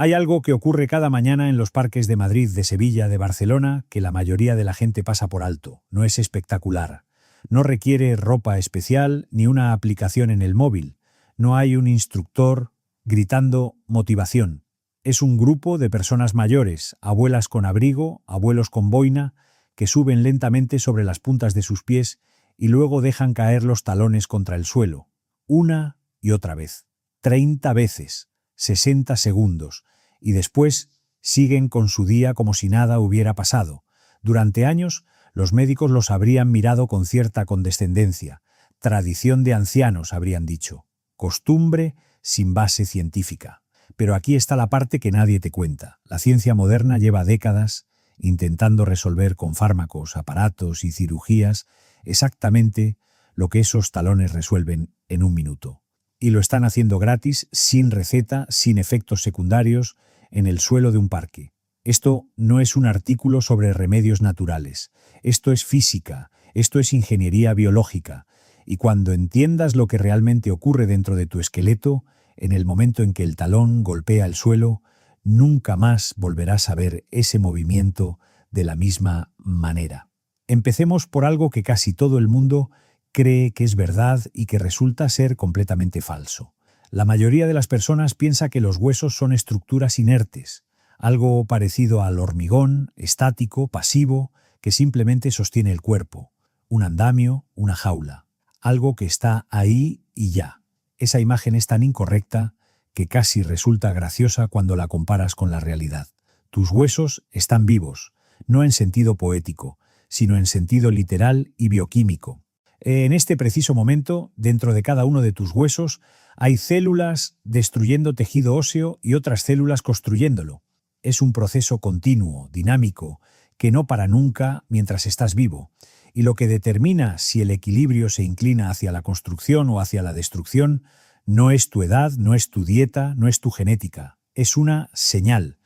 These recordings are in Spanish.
Hay algo que ocurre cada mañana en los parques de Madrid, de Sevilla, de Barcelona, que la mayoría de la gente pasa por alto. No es espectacular. No requiere ropa especial ni una aplicación en el móvil. No hay un instructor gritando motivación. Es un grupo de personas mayores, abuelas con abrigo, abuelos con boina, que suben lentamente sobre las puntas de sus pies y luego dejan caer los talones contra el suelo. Una y otra vez. 30 veces. 60 segundos. Y después siguen con su día como si nada hubiera pasado. Durante años, los médicos los habrían mirado con cierta condescendencia. Tradición de ancianos, habrían dicho. Costumbre sin base científica. Pero aquí está la parte que nadie te cuenta. La ciencia moderna lleva décadas intentando resolver con fármacos, aparatos y cirugías exactamente lo que esos talones resuelven en un minuto. Y lo están haciendo gratis, sin receta, sin efectos secundarios, en el suelo de un parque. Esto no es un artículo sobre remedios naturales. Esto es física, esto es ingeniería biológica. Y cuando entiendas lo que realmente ocurre dentro de tu esqueleto, en el momento en que el talón golpea el suelo, nunca más volverás a ver ese movimiento de la misma manera. Empecemos por algo que casi todo el mundo cree que es verdad y que resulta ser completamente falso. La mayoría de las personas piensa que los huesos son estructuras inertes, algo parecido al hormigón, estático, pasivo, que simplemente sostiene el cuerpo, un andamio, una jaula, algo que está ahí y ya. Esa imagen es tan incorrecta que casi resulta graciosa cuando la comparas con la realidad. Tus huesos están vivos, no en sentido poético, sino en sentido literal y bioquímico. En este preciso momento, dentro de cada uno de tus huesos, hay células destruyendo tejido óseo y otras células construyéndolo. Es un proceso continuo, dinámico, que no para nunca mientras estás vivo. Y lo que determina si el equilibrio se inclina hacia la construcción o hacia la destrucción no es tu edad, no es tu dieta, no es tu genética. Es una señal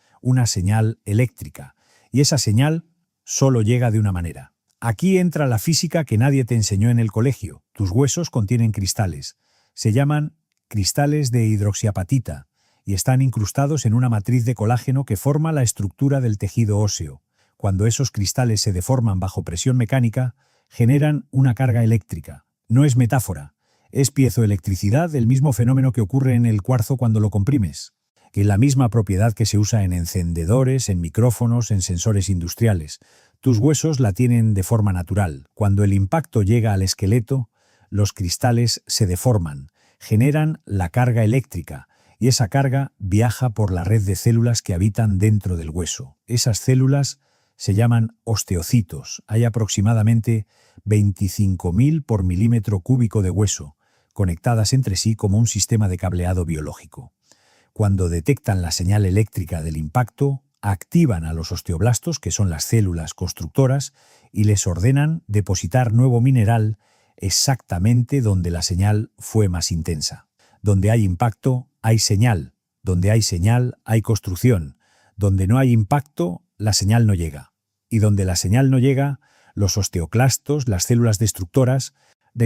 eléctrica. Y esa señal solo llega de una manera. Aquí entra la física que nadie te enseñó en el colegio. Tus huesos contienen cristales. Se llaman cristales de hidroxiapatita y están incrustados en una matriz de colágeno que forma la estructura del tejido óseo. Cuando esos cristales se deforman bajo presión mecánica, generan una carga eléctrica. No es metáfora, es piezoelectricidad, el mismo fenómeno que ocurre en el cuarzo cuando lo comprimes. Que la misma propiedad que se usa en encendedores, en micrófonos, en sensores industriales. Tus huesos la tienen de forma natural. Cuando el impacto llega al esqueleto, los cristales se deforman, generan la carga eléctrica, y esa carga viaja por la red de células que habitan dentro del hueso. Esas células se llaman osteocitos. Hay aproximadamente 25.000 por milímetro cúbico de hueso, conectadas entre sí como un sistema de cableado biológico. Cuando detectan la señal eléctrica del impacto, activan a los osteoblastos, que son las células constructoras, y les ordenan depositar nuevo mineral exactamente donde la señal fue más intensa. Donde hay impacto, hay señal. Donde hay señal, hay construcción. Donde no hay impacto, la señal no llega. Y donde la señal no llega, los osteoclastos, las células destructoras,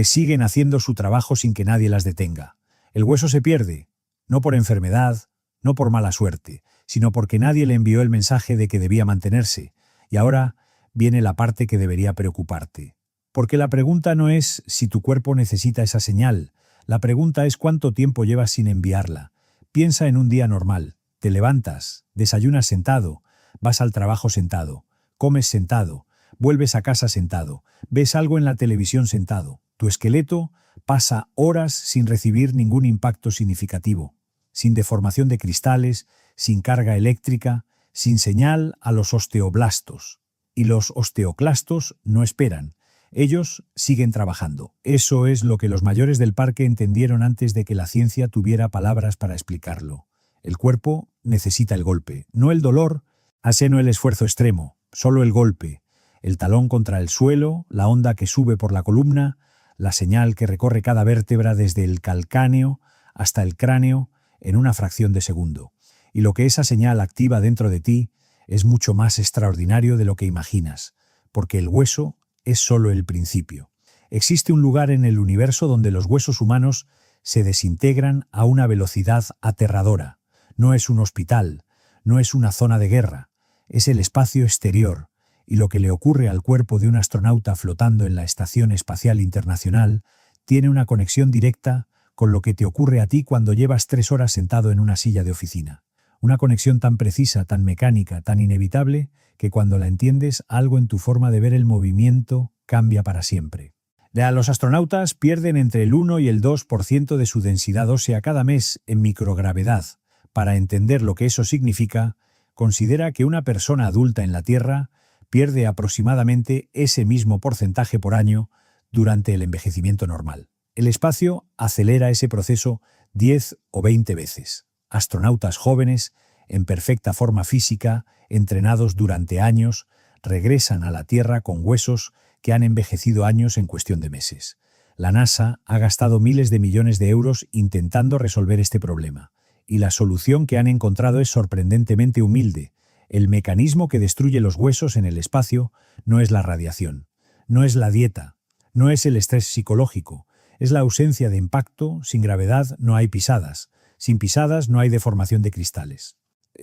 siguen haciendo su trabajo sin que nadie las detenga. El hueso se pierde, no por enfermedad, no por mala suerte, sino porque nadie le envió el mensaje de que debía mantenerse. Y ahora viene la parte que debería preocuparte. Porque la pregunta no es si tu cuerpo necesita esa señal. La pregunta es cuánto tiempo llevas sin enviarla. Piensa en un día normal. Te levantas, desayunas sentado, vas al trabajo sentado, comes sentado, vuelves a casa sentado, ves algo en la televisión sentado. Tu esqueleto pasa horas sin recibir ningún impacto significativo, sin deformación de cristales, sin carga eléctrica, sin señal a los osteoblastos. Y los osteoclastos no esperan. Ellos siguen trabajando. Eso es lo que los mayores del parque entendieron antes de que la ciencia tuviera palabras para explicarlo. El cuerpo necesita el golpe, no el dolor, no el esfuerzo extremo, solo el golpe. El talón contra el suelo, la onda que sube por la columna, la señal que recorre cada vértebra desde el calcáneo hasta el cráneo en una fracción de segundo. Y lo que esa señal activa dentro de ti es mucho más extraordinario de lo que imaginas, porque el hueso es solo el principio. Existe un lugar en el universo donde los huesos humanos se desintegran a una velocidad aterradora. No es un hospital, no es una zona de guerra, es el espacio exterior, y lo que le ocurre al cuerpo de un astronauta flotando en la Estación Espacial Internacional tiene una conexión directa con lo que te ocurre a ti cuando llevas 3 horas sentado en una silla de oficina. Una conexión tan precisa, tan mecánica, tan inevitable, que cuando la entiendes, algo en tu forma de ver el movimiento cambia para siempre. Los astronautas pierden entre el 1 y el 2% de su densidad ósea cada mes en microgravedad. Para entender lo que eso significa, considera que una persona adulta en la Tierra pierde aproximadamente ese mismo porcentaje por año durante el envejecimiento normal. El espacio acelera ese proceso 10 o 20 veces. Astronautas jóvenes, en perfecta forma física, entrenados durante años, regresan a la Tierra con huesos que han envejecido años en cuestión de meses. La NASA ha gastado miles de millones de euros intentando resolver este problema, y la solución que han encontrado es sorprendentemente humilde. El mecanismo que destruye los huesos en el espacio no es la radiación, no es la dieta, no es el estrés psicológico, es la ausencia de impacto. Sin gravedad no hay pisadas, sin pisadas no hay deformación de cristales.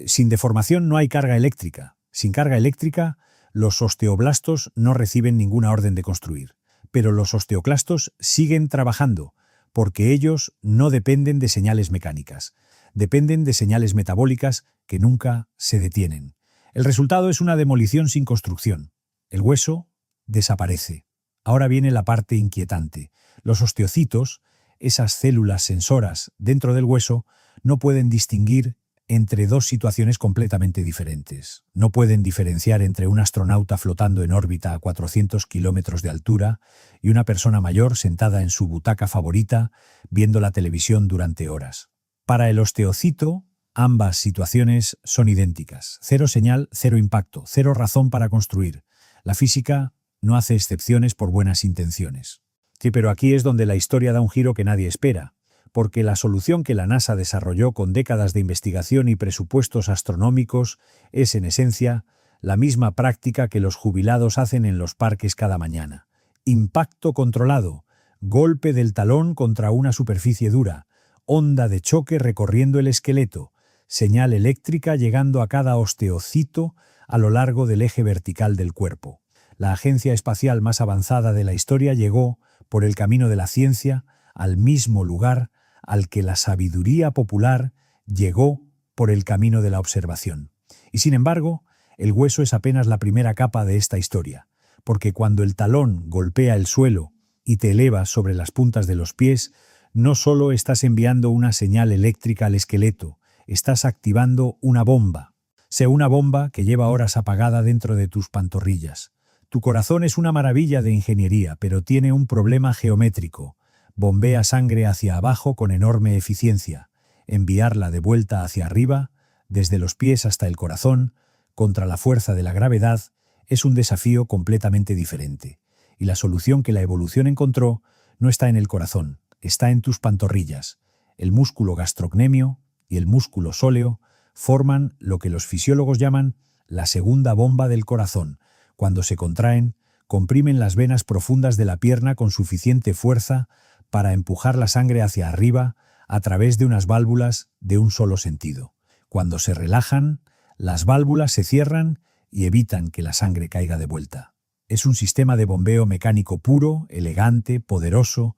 Sin deformación no hay carga eléctrica, sin carga eléctrica los osteoblastos no reciben ninguna orden de construir, pero los osteoclastos siguen trabajando, porque ellos no dependen de señales mecánicas, dependen de señales metabólicas que nunca se detienen. El resultado es una demolición sin construcción. El hueso desaparece. Ahora viene la parte inquietante. Los osteocitos, esas células sensoras dentro del hueso, no pueden distinguir entre dos situaciones completamente diferentes. No pueden diferenciar entre un astronauta flotando en órbita a 400 kilómetros de altura y una persona mayor sentada en su butaca favorita viendo la televisión durante horas. Para el osteocito, ambas situaciones son idénticas. Cero señal, cero impacto, cero razón para construir. La física no hace excepciones por buenas intenciones. Sí, pero aquí es donde la historia da un giro que nadie espera, porque la solución que la NASA desarrolló con décadas de investigación y presupuestos astronómicos es, en esencia, la misma práctica que los jubilados hacen en los parques cada mañana. Impacto controlado, golpe del talón contra una superficie dura, onda de choque recorriendo el esqueleto, señal eléctrica llegando a cada osteocito a lo largo del eje vertical del cuerpo. La agencia espacial más avanzada de la historia llegó, por el camino de la ciencia, al mismo lugar al que la sabiduría popular llegó por el camino de la observación. Y sin embargo, el hueso es apenas la primera capa de esta historia, porque cuando el talón golpea el suelo y te elevas sobre las puntas de los pies, no solo estás enviando una señal eléctrica al esqueleto, estás activando una bomba. Sé una bomba que lleva horas apagada dentro de tus pantorrillas. Tu corazón es una maravilla de ingeniería, pero tiene un problema geométrico. Bombea sangre hacia abajo con enorme eficiencia. Enviarla de vuelta hacia arriba, desde los pies hasta el corazón, contra la fuerza de la gravedad, es un desafío completamente diferente. Y la solución que la evolución encontró no está en el corazón, está en tus pantorrillas. El músculo gastrocnemio y el músculo sóleo forman lo que los fisiólogos llaman la segunda bomba del corazón. Cuando se contraen, comprimen las venas profundas de la pierna con suficiente fuerza para empujar la sangre hacia arriba a través de unas válvulas de un solo sentido. Cuando se relajan, las válvulas se cierran y evitan que la sangre caiga de vuelta. Es un sistema de bombeo mecánico puro, elegante, poderoso,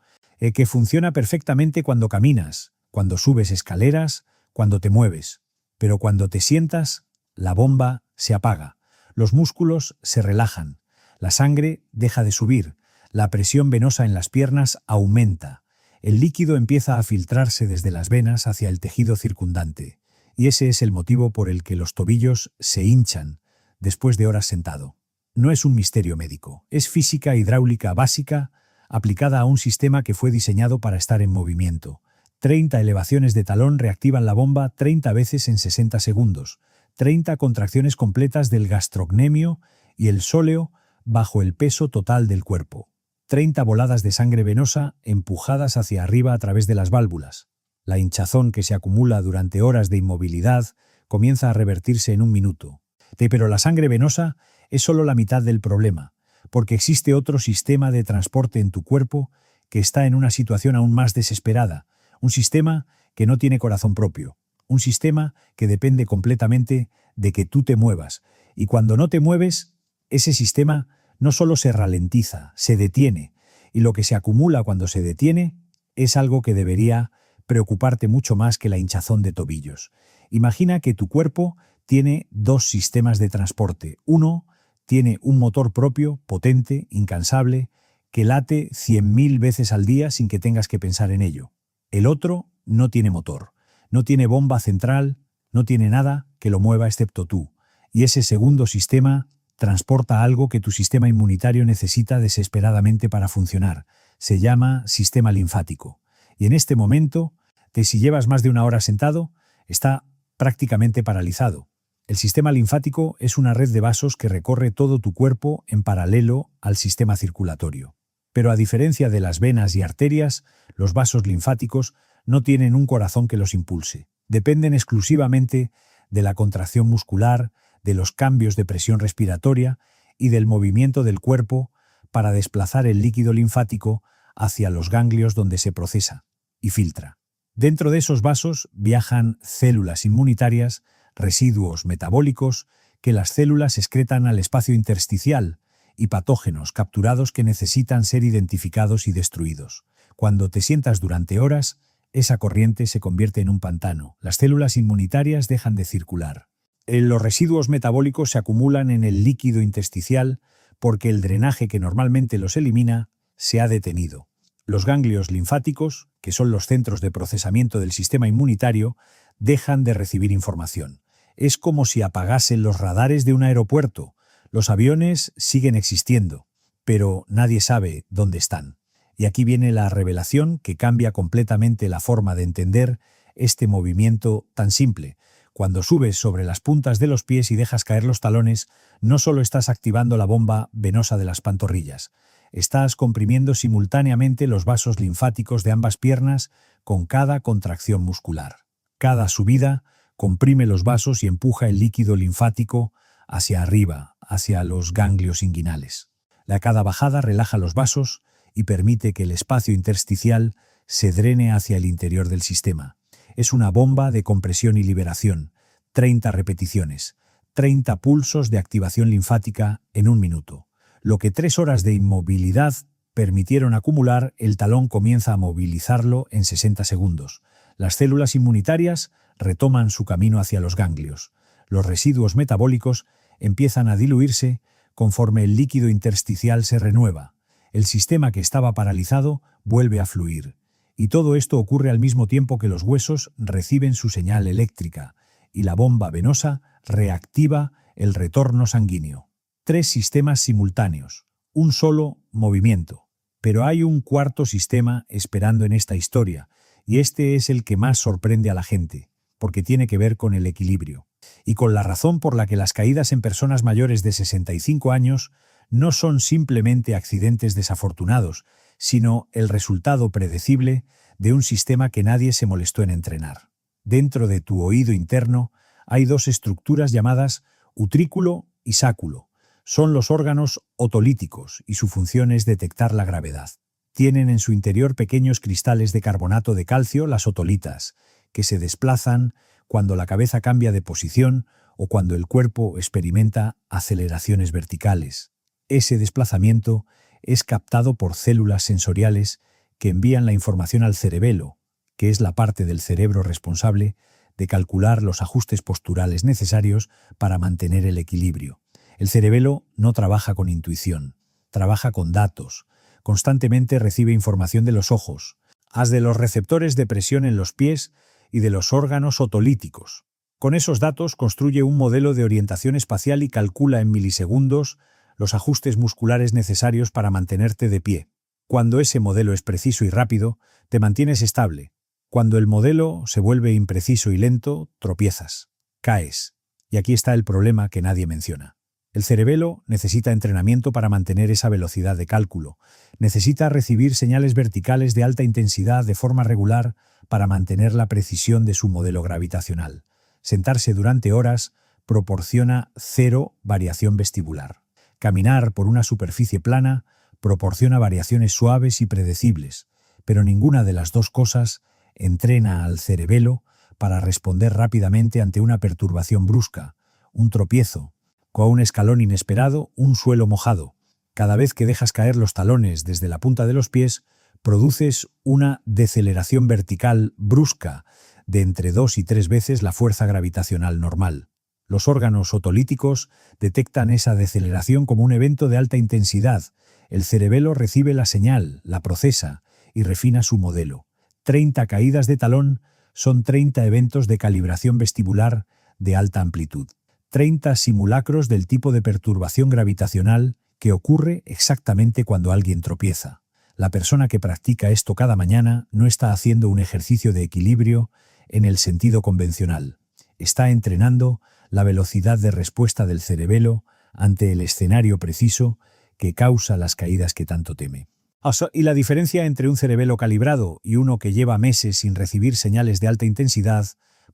que funciona perfectamente cuando caminas, cuando subes escaleras, cuando te mueves. Pero cuando te sientas, la bomba se apaga. Los músculos se relajan, la sangre deja de subir, la presión venosa en las piernas aumenta, el líquido empieza a filtrarse desde las venas hacia el tejido circundante, y ese es el motivo por el que los tobillos se hinchan después de horas sentado. No es un misterio médico, es física hidráulica básica aplicada a un sistema que fue diseñado para estar en movimiento. 30 elevaciones de talón reactivan la bomba 30 veces en 60 segundos. 30 contracciones completas del gastrocnemio y el sóleo bajo el peso total del cuerpo. 30 boladas de sangre venosa empujadas hacia arriba a través de las válvulas. La hinchazón que se acumula durante horas de inmovilidad comienza a revertirse en un minuto. Pero la sangre venosa es solo la mitad del problema, porque existe otro sistema de transporte en tu cuerpo que está en una situación aún más desesperada, un sistema que no tiene corazón propio, un sistema que depende completamente de que tú te muevas. Y cuando no te mueves, ese sistema no solo se ralentiza, se detiene. Y lo que se acumula cuando se detiene es algo que debería preocuparte mucho más que la hinchazón de tobillos. Imagina que tu cuerpo tiene dos sistemas de transporte. Uno tiene un motor propio, potente, incansable, que late 100.000 veces al día sin que tengas que pensar en ello. El otro no tiene motor, no tiene bomba central, no tiene nada que lo mueva excepto tú. Y ese segundo sistema transporta algo que tu sistema inmunitario necesita desesperadamente para funcionar. Se llama sistema linfático. Y en este momento, si llevas más de una hora sentado, está prácticamente paralizado. El sistema linfático es una red de vasos que recorre todo tu cuerpo en paralelo al sistema circulatorio. Pero a diferencia de las venas y arterias, los vasos linfáticos no tienen un corazón que los impulse. Dependen exclusivamente de la contracción muscular, de los cambios de presión respiratoria y del movimiento del cuerpo para desplazar el líquido linfático hacia los ganglios donde se procesa y filtra. Dentro de esos vasos viajan células inmunitarias, residuos metabólicos que las células excretan al espacio intersticial y patógenos capturados que necesitan ser identificados y destruidos. Cuando te sientas durante horas, esa corriente se convierte en un pantano. Las células inmunitarias dejan de circular. Los residuos metabólicos se acumulan en el líquido intersticial porque el drenaje que normalmente los elimina se ha detenido. Los ganglios linfáticos, que son los centros de procesamiento del sistema inmunitario, dejan de recibir información. Es como si apagasen los radares de un aeropuerto. Los aviones siguen existiendo, pero nadie sabe dónde están. Y aquí viene la revelación que cambia completamente la forma de entender este movimiento tan simple. Cuando subes sobre las puntas de los pies y dejas caer los talones, no solo estás activando la bomba venosa de las pantorrillas, estás comprimiendo simultáneamente los vasos linfáticos de ambas piernas con cada contracción muscular. Cada subida comprime los vasos y empuja el líquido linfático hacia arriba, hacia los ganglios inguinales. Cada bajada relaja los vasos y permite que el espacio intersticial se drene hacia el interior del sistema. Es una bomba de compresión y liberación. 30 repeticiones, 30 pulsos de activación linfática en un minuto. Lo que 3 horas de inmovilidad permitieron acumular, el talón comienza a movilizarlo en 60 segundos. Las células inmunitarias retoman su camino hacia los ganglios. Los residuos metabólicos empiezan a diluirse conforme el líquido intersticial se renueva. El sistema que estaba paralizado vuelve a fluir. Y todo esto ocurre al mismo tiempo que los huesos reciben su señal eléctrica y la bomba venosa reactiva el retorno sanguíneo. 3 sistemas simultáneos, un solo movimiento. Pero hay un cuarto sistema esperando en esta historia, y este es el que más sorprende a la gente, porque tiene que ver con el equilibrio. Y con la razón por la que las caídas en personas mayores de 65 años no son simplemente accidentes desafortunados, sino el resultado predecible de un sistema que nadie se molestó en entrenar. Dentro de tu oído interno hay 2 estructuras llamadas utrículo y sáculo. Son los órganos otolíticos y su función es detectar la gravedad. Tienen en su interior pequeños cristales de carbonato de calcio, las otolitas, que se desplazan cuando la cabeza cambia de posición o cuando el cuerpo experimenta aceleraciones verticales. Ese desplazamiento es captado por células sensoriales que envían la información al cerebelo, que es la parte del cerebro responsable de calcular los ajustes posturales necesarios para mantener el equilibrio. El cerebelo no trabaja con intuición, trabaja con datos. Constantemente recibe información de los ojos, de los receptores de presión en los pies y de los órganos otolíticos. Con esos datos construye un modelo de orientación espacial y calcula en milisegundos los ajustes musculares necesarios para mantenerte de pie. Cuando ese modelo es preciso y rápido, te mantienes estable. Cuando el modelo se vuelve impreciso y lento, tropiezas, caes. Y aquí está el problema que nadie menciona. El cerebelo necesita entrenamiento para mantener esa velocidad de cálculo. Necesita recibir señales verticales de alta intensidad de forma regular para mantener la precisión de su modelo gravitacional. Sentarse durante horas proporciona 0 variación vestibular. Caminar por una superficie plana proporciona variaciones suaves y predecibles, pero ninguna de las 2 cosas entrena al cerebelo para responder rápidamente ante una perturbación brusca, un tropiezo, o un escalón inesperado, un suelo mojado. Cada vez que dejas caer los talones desde la punta de los pies, produces una deceleración vertical brusca de entre 2 y 3 veces la fuerza gravitacional normal. Los órganos otolíticos detectan esa deceleración como un evento de alta intensidad. El cerebelo recibe la señal, la procesa y refina su modelo. 30 caídas de talón son 30 eventos de calibración vestibular de alta amplitud. 30 simulacros del tipo de perturbación gravitacional que ocurre exactamente cuando alguien tropieza. La persona que practica esto cada mañana no está haciendo un ejercicio de equilibrio en el sentido convencional. Está entrenando la velocidad de respuesta del cerebelo ante el escenario preciso que causa las caídas que tanto teme. Y la diferencia entre un cerebelo calibrado y uno que lleva meses sin recibir señales de alta intensidad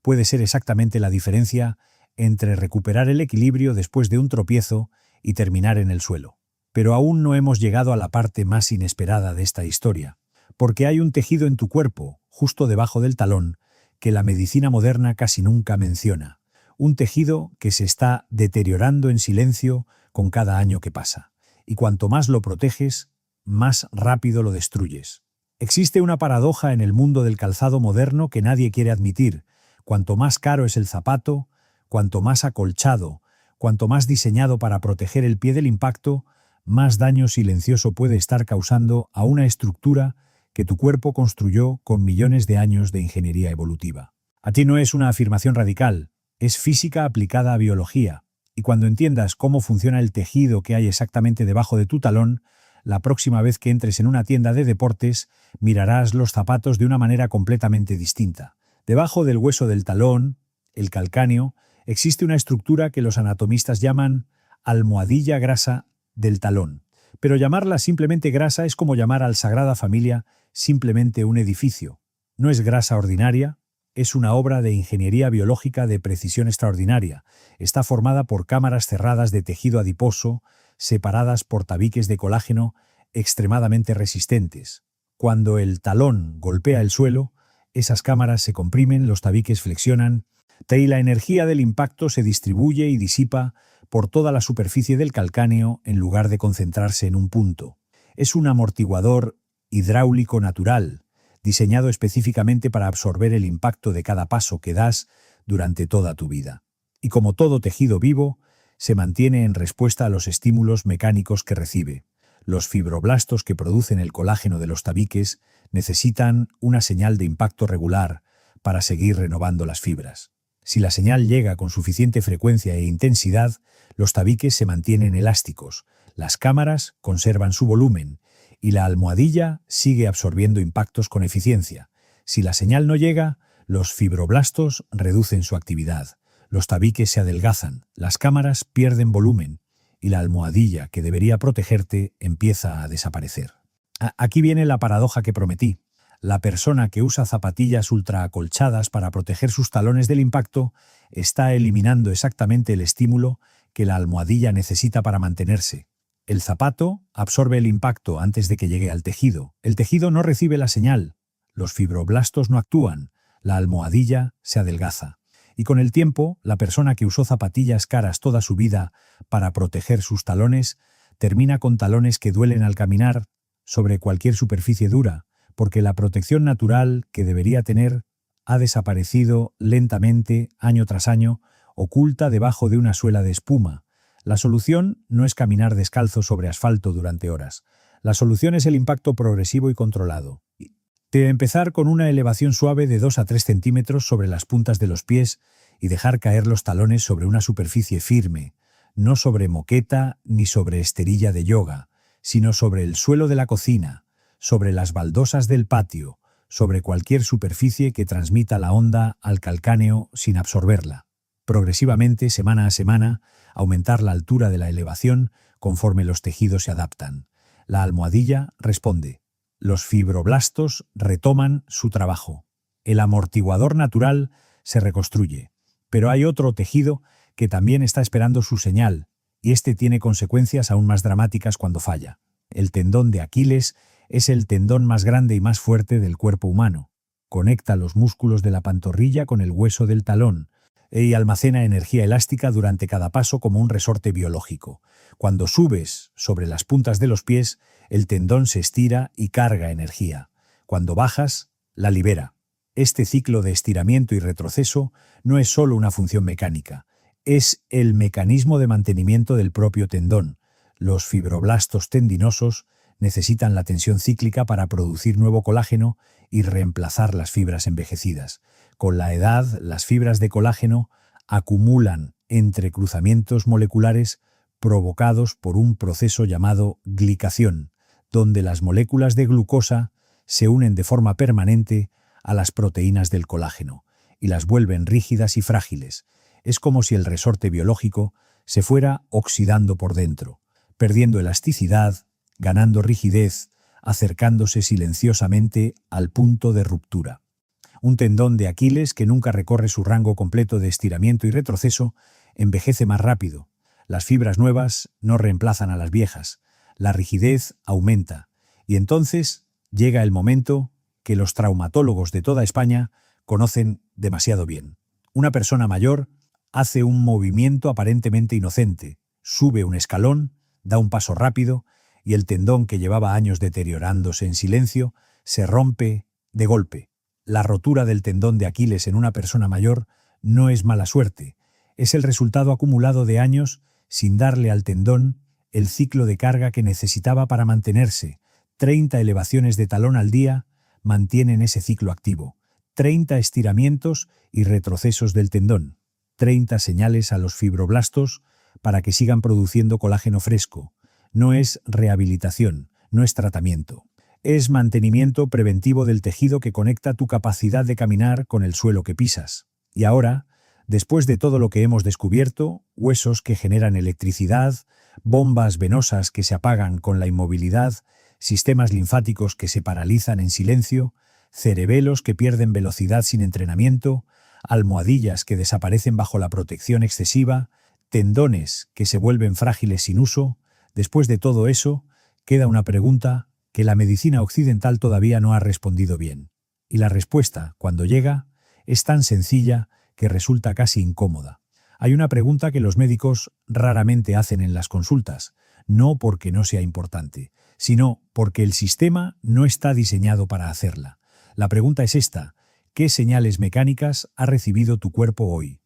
puede ser exactamente la diferencia entre recuperar el equilibrio después de un tropiezo y terminar en el suelo. Pero aún no hemos llegado a la parte más inesperada de esta historia, porque hay un tejido en tu cuerpo, justo debajo del talón, que la medicina moderna casi nunca menciona. Un tejido que se está deteriorando en silencio con cada año que pasa. Y cuanto más lo proteges, más rápido lo destruyes. Existe una paradoja en el mundo del calzado moderno que nadie quiere admitir. Cuanto más caro es el zapato, cuanto más acolchado, cuanto más diseñado para proteger el pie del impacto, más daño silencioso puede estar causando a una estructura que tu cuerpo construyó con millones de años de ingeniería evolutiva. A ti no es una afirmación radical, es física aplicada a biología, y cuando entiendas cómo funciona el tejido que hay exactamente debajo de tu talón, la próxima vez que entres en una tienda de deportes, mirarás los zapatos de una manera completamente distinta. Debajo del hueso del talón, el calcáneo, existe una estructura que los anatomistas llaman almohadilla grasa del talón. Pero llamarla simplemente grasa es como llamar al Sagrada Familia simplemente un edificio. No es grasa ordinaria, es una obra de ingeniería biológica de precisión extraordinaria. Está formada por cámaras cerradas de tejido adiposo, separadas por tabiques de colágeno extremadamente resistentes. Cuando el talón golpea el suelo, esas cámaras se comprimen, los tabiques flexionan, y la energía del impacto se distribuye y disipa por toda la superficie del calcáneo en lugar de concentrarse en un punto. Es un amortiguador hidráulico natural, diseñado específicamente para absorber el impacto de cada paso que das durante toda tu vida. Y como todo tejido vivo, se mantiene en respuesta a los estímulos mecánicos que recibe. Los fibroblastos que producen el colágeno de los tabiques necesitan una señal de impacto regular para seguir renovando las fibras. Si la señal llega con suficiente frecuencia e intensidad, los tabiques se mantienen elásticos, las cámaras conservan su volumen y la almohadilla sigue absorbiendo impactos con eficiencia. Si la señal no llega, los fibroblastos reducen su actividad, los tabiques se adelgazan, las cámaras pierden volumen y la almohadilla que debería protegerte empieza a desaparecer. Aquí viene la paradoja que prometí. La persona que usa zapatillas ultraacolchadas para proteger sus talones del impacto está eliminando exactamente el estímulo que la almohadilla necesita para mantenerse. El zapato absorbe el impacto antes de que llegue al tejido. El tejido no recibe la señal. Los fibroblastos no actúan. La almohadilla se adelgaza. Y con el tiempo, la persona que usó zapatillas caras toda su vida para proteger sus talones termina con talones que duelen al caminar sobre cualquier superficie dura, porque la protección natural que debería tener ha desaparecido lentamente, año tras año, oculta debajo de una suela de espuma. La solución no es caminar descalzo sobre asfalto durante horas. La solución es el impacto progresivo y controlado. De empezar con una elevación suave de 2 a 3 centímetros sobre las puntas de los pies y dejar caer los talones sobre una superficie firme, no sobre moqueta ni sobre esterilla de yoga, sino sobre el suelo de la cocina, sobre las baldosas del patio, sobre cualquier superficie que transmita la onda al calcáneo sin absorberla. Progresivamente, semana a semana, aumentar la altura de la elevación conforme los tejidos se adaptan. La almohadilla responde. Los fibroblastos retoman su trabajo. El amortiguador natural se reconstruye. Pero hay otro tejido que también está esperando su señal, y este tiene consecuencias aún más dramáticas cuando falla. El tendón de Aquiles es el tendón más grande y más fuerte del cuerpo humano. conecta los músculos de la pantorrilla con el hueso del talón y almacena energía elástica durante cada paso como un resorte biológico. Cuando subes sobre las puntas de los pies, el tendón se estira y carga energía. Cuando bajas, la libera. Este ciclo de estiramiento y retroceso no es solo una función mecánica, es el mecanismo de mantenimiento del propio tendón. Los fibroblastos tendinosos necesitan la tensión cíclica para producir nuevo colágeno y reemplazar las fibras envejecidas. Con la edad, las fibras de colágeno acumulan entrecruzamientos moleculares provocados por un proceso llamado glicación, donde las moléculas de glucosa se unen de forma permanente a las proteínas del colágeno y las vuelven rígidas y frágiles. Es como si el resorte biológico se fuera oxidando por dentro, perdiendo elasticidad, ganando rigidez, acercándose silenciosamente al punto de ruptura. Un tendón de Aquiles que nunca recorre su rango completo de estiramiento y retroceso envejece más rápido. Las fibras nuevas no reemplazan a las viejas. La rigidez aumenta. Y entonces llega el momento que los traumatólogos de toda España conocen demasiado bien. Una persona mayor hace un movimiento aparentemente inocente, sube un escalón, da un paso rápido y el tendón que llevaba años deteriorándose en silencio se rompe de golpe. La rotura del tendón de Aquiles en una persona mayor no es mala suerte, es el resultado acumulado de años sin darle al tendón el ciclo de carga que necesitaba para mantenerse. 30 elevaciones de talón al día mantienen ese ciclo activo. 30 estiramientos y retrocesos del tendón. 30 señales a los fibroblastos para que sigan produciendo colágeno fresco. No es rehabilitación, no es tratamiento. Es mantenimiento preventivo del tejido que conecta tu capacidad de caminar con el suelo que pisas. Y ahora, después de todo lo que hemos descubierto, huesos que generan electricidad, bombas venosas que se apagan con la inmovilidad, sistemas linfáticos que se paralizan en silencio, cerebelos que pierden velocidad sin entrenamiento, almohadillas que desaparecen bajo la protección excesiva, tendones que se vuelven frágiles sin uso, después de todo eso, queda una pregunta que la medicina occidental todavía no ha respondido bien. Y la respuesta, cuando llega, es tan sencilla que resulta casi incómoda. Hay una pregunta que los médicos raramente hacen en las consultas, no porque no sea importante, sino porque el sistema no está diseñado para hacerla. La pregunta es esta: ¿qué señales mecánicas ha recibido tu cuerpo hoy?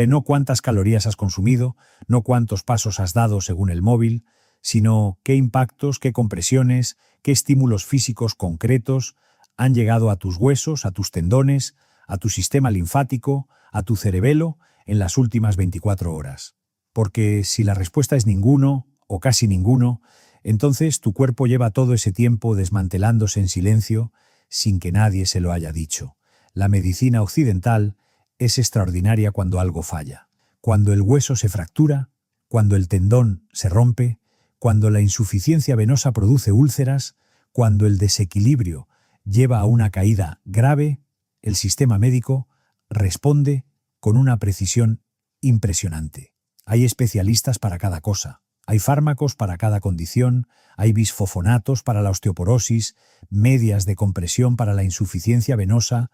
No cuántas calorías has consumido, no cuántos pasos has dado según el móvil, sino qué impactos, qué compresiones, qué estímulos físicos concretos han llegado a tus huesos, a tus tendones, a tu sistema linfático, a tu cerebelo en las últimas 24 horas. Porque si la respuesta es ninguno, o casi ninguno, entonces tu cuerpo lleva todo ese tiempo desmantelándose en silencio sin que nadie se lo haya dicho. La medicina occidental es extraordinaria cuando algo falla. Cuando el hueso se fractura, cuando el tendón se rompe, cuando la insuficiencia venosa produce úlceras, cuando el desequilibrio lleva a una caída grave, el sistema médico responde con una precisión impresionante. Hay especialistas para cada cosa. Hay fármacos para cada condición, hay bisfosfonatos para la osteoporosis, medias de compresión para la insuficiencia venosa,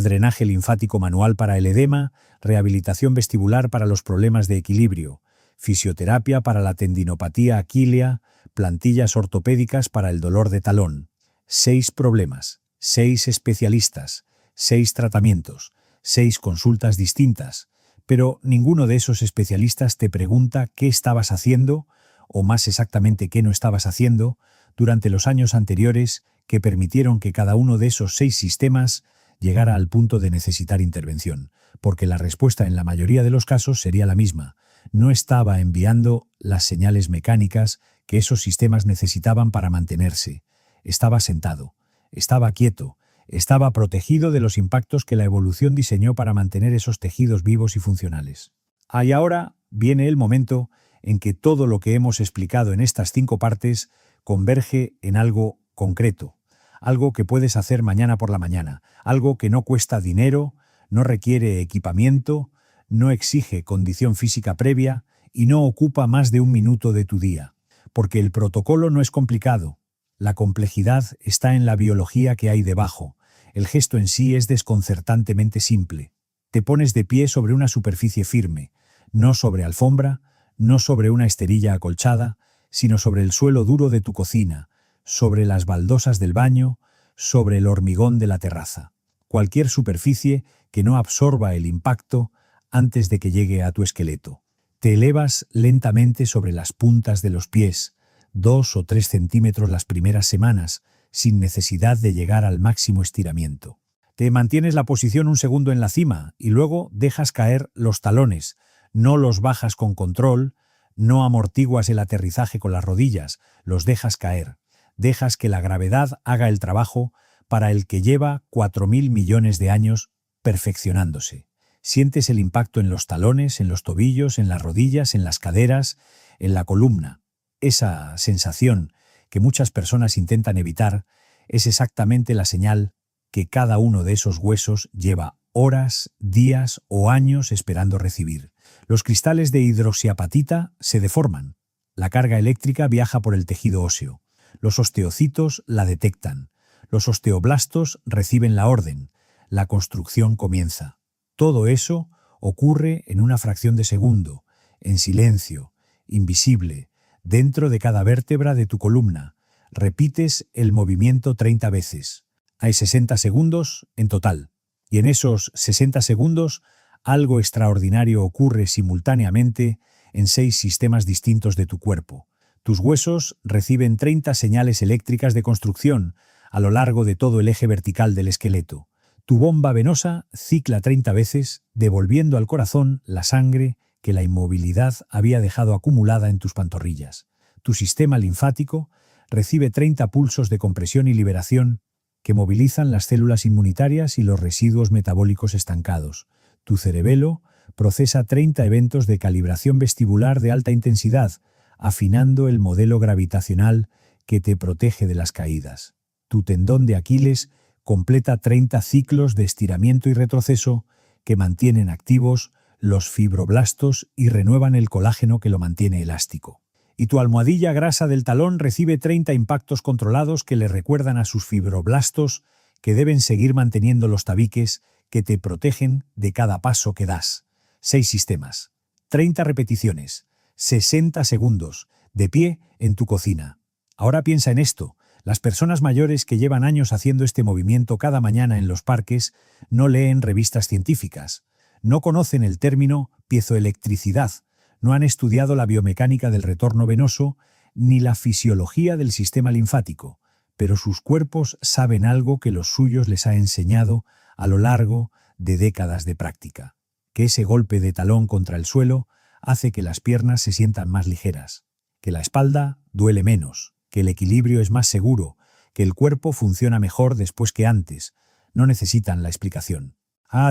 drenaje linfático manual para el edema, rehabilitación vestibular para los problemas de equilibrio, fisioterapia para la tendinopatía aquilea, plantillas ortopédicas para el dolor de talón. 6 problemas, 6 especialistas, 6 tratamientos, 6 consultas distintas. Pero ninguno de esos especialistas te pregunta qué estabas haciendo, o más exactamente qué no estabas haciendo, durante los años anteriores que permitieron que cada uno de esos 6 sistemas llegara al punto de necesitar intervención, porque la respuesta en la mayoría de los casos sería la misma. No estaba enviando las señales mecánicas que esos sistemas necesitaban para mantenerse. Estaba sentado, estaba quieto, estaba protegido de los impactos que la evolución diseñó para mantener esos tejidos vivos y funcionales. Y ahora viene el momento en que todo lo que hemos explicado en estas 5 partes converge en algo concreto, algo que puedes hacer mañana por la mañana, algo que no cuesta dinero, no requiere equipamiento, no exige condición física previa y no ocupa más de 1 minuto de tu día, porque el protocolo no es complicado. La complejidad está en la biología que hay debajo, El gesto en sí es desconcertantemente simple. Te pones de pie sobre una superficie firme, no sobre alfombra, no sobre una esterilla acolchada, sino sobre el suelo duro de tu cocina, sobre las baldosas del baño, sobre el hormigón de la terraza. Cualquier superficie que no absorba el impacto antes de que llegue a tu esqueleto. Te elevas lentamente sobre las puntas de los pies, 2 o 3 centímetros las primeras semanas, sin necesidad de llegar al máximo estiramiento. Te mantienes la posición un segundo en la cima y luego dejas caer los talones, no los bajas con control, no amortiguas el aterrizaje con las rodillas, los dejas caer. Dejas que la gravedad haga el trabajo para el que lleva 4.000 millones de años perfeccionándose. Sientes el impacto en los talones, en los tobillos, en las rodillas, en las caderas, en la columna. Esa sensación que muchas personas intentan evitar es exactamente la señal que cada uno de esos huesos lleva horas, días o años esperando recibir. Los cristales de hidroxiapatita se deforman. La carga eléctrica viaja por el tejido óseo. Los osteocitos la detectan. Los osteoblastos reciben la orden. La construcción comienza. Todo eso ocurre en una fracción de segundo, en silencio, invisible, dentro de cada vértebra de tu columna. Repites el movimiento 30 veces. Hay 60 segundos en total. Y en esos 60 segundos, algo extraordinario ocurre simultáneamente en 6 sistemas distintos de tu cuerpo. Tus huesos reciben 30 señales eléctricas de construcción a lo largo de todo el eje vertical del esqueleto. Tu bomba venosa cicla 30 veces, devolviendo al corazón la sangre que la inmovilidad había dejado acumulada en tus pantorrillas. Tu sistema linfático recibe 30 pulsos de compresión y liberación que movilizan las células inmunitarias y los residuos metabólicos estancados. Tu cerebelo procesa 30 eventos de calibración vestibular de alta intensidad, afinando el modelo gravitacional que te protege de las caídas. Tu tendón de Aquiles completa 30 ciclos de estiramiento y retroceso que mantienen activos los fibroblastos y renuevan el colágeno que lo mantiene elástico. Y tu almohadilla grasa del talón recibe 30 impactos controlados que le recuerdan a sus fibroblastos que deben seguir manteniendo los tabiques que te protegen de cada paso que das. 6 sistemas, 30 repeticiones, 60 segundos, de pie en tu cocina. Ahora piensa en esto. Las personas mayores que llevan años haciendo este movimiento cada mañana en los parques no leen revistas científicas, no conocen el término piezoelectricidad, no han estudiado la biomecánica del retorno venoso ni la fisiología del sistema linfático, pero sus cuerpos saben algo que los suyos les ha enseñado a lo largo de décadas de práctica, que ese golpe de talón contra el suelo hace que las piernas se sientan más ligeras, que la espalda duele menos, que el equilibrio es más seguro, que el cuerpo funciona mejor después que antes. No necesitan la explicación.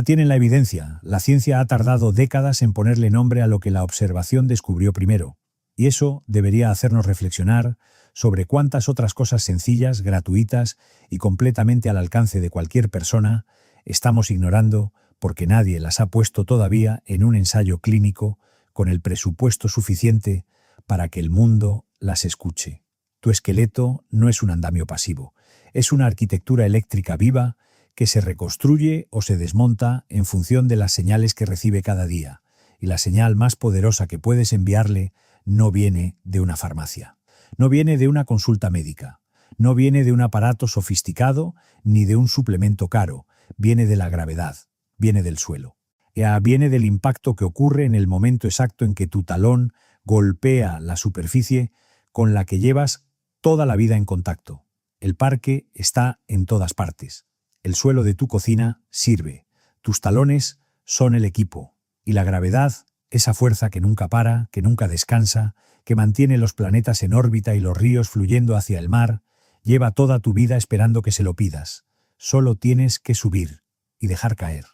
Tienen la evidencia. La ciencia ha tardado décadas en ponerle nombre a lo que la observación descubrió primero. Y eso debería hacernos reflexionar sobre cuántas otras cosas sencillas, gratuitas y completamente al alcance de cualquier persona estamos ignorando porque nadie las ha puesto todavía en un ensayo clínico con el presupuesto suficiente para que el mundo las escuche. Tu esqueleto no es un andamio pasivo, es una arquitectura eléctrica viva que se reconstruye o se desmonta en función de las señales que recibe cada día, y la señal más poderosa que puedes enviarle no viene de una farmacia, no viene de una consulta médica, no viene de un aparato sofisticado ni de un suplemento caro, viene de la gravedad, viene del suelo. Viene del impacto que ocurre en el momento exacto en que tu talón golpea la superficie con la que llevas toda la vida en contacto. El parque está en todas partes. El suelo de tu cocina sirve. Tus talones son el equipo. Y la gravedad, esa fuerza que nunca para, que nunca descansa, que mantiene los planetas en órbita y los ríos fluyendo hacia el mar, lleva toda tu vida esperando que se lo pidas. Solo tienes que subir y dejar caer.